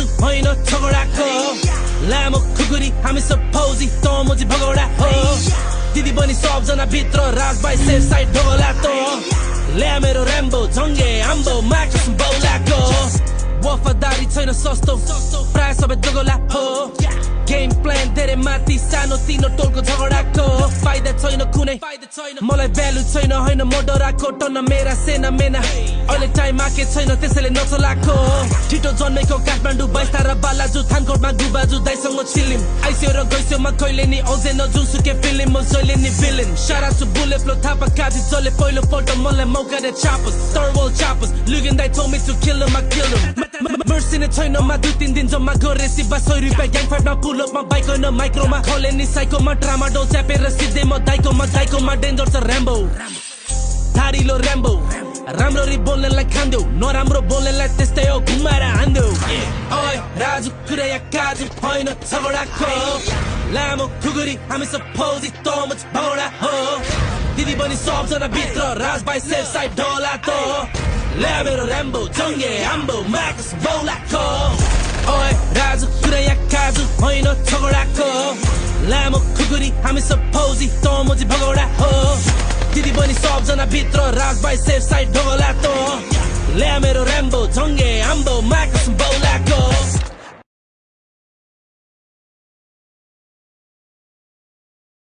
काजु होइन झगडाको लामो खुकुरी हामी सब फौजी त म चाहिँ भगौडा हो दिदी बनी सबजना भित्र राजबाई सेफ साइड ढोला त ल्या मेरो र्याम्बो झङ्गे आम्बो मार्क्स बौलाको वफादारी छैन सस्तो प्राय सबै दोगोला हो गेम प्लान धेरै माथि सानो तिनो टोलको झगडाको फाइदा छैन कुनै मलाई भ्यालु छैन होइन म डराको टन्न मेरा सेना मेना अहिले टाइम आके छैन त्यसैले नचलाको छिटो जन्मेको काठमाडौँ बैस्ता र बालाजु थानकोटमा गुबाजु दाइसँग चिलिम आइस्यो र गइस्योमा कहिले नि आउँदैन जुनसुकै फिल्म म जहिले नि भिलेन सारा छु बुलेट फ्लो थापा काजी जसले पहिलो पल्ट मलाई मौका दे चापस थर्वल चापस लुगेन दाइ told me to kill him I killed him mercy नै छैन मा 2-3 दिन जम्मा गरे सिबा 100 रुपैयाँ ग्याङ फाइटमा पुल अपमा बाइक होइन माइक्रोमा खले नि साइकोमा ट्रामा डोल च्यापेर सिधै म दाइकोमा डेन्जर छ र्याम्बो धारिलो र्याम्बो राम्ररी बोल्नेलाई खान्देऊ नराम्रो बोल्नेलाई त्यस्तै हो घुमाएर हान्देऊ ओइ राजु कुरा या काजु होइन झगडाको लामो खुकुरी हामी सब फौजी त म चाहिँ भगौडा हो दिदी बनी सबजना भित्र राजबाई सेफ साइड ढोला त ल्या मेरो र्याम्बो झङ्गे आम्बो मार्क्स बौलाको ओइ राजु कुरा या काजु होइन झगडाको लामो खुकुरी हामी सब फौजी त म चाहिँ भगौडा हो दिदी बनी सबजना भित्र राजबाई सेफ साइड ढोला त ल्या मेरो र्याम्बो झङ्गे आम्बो मार्क्स बौलाको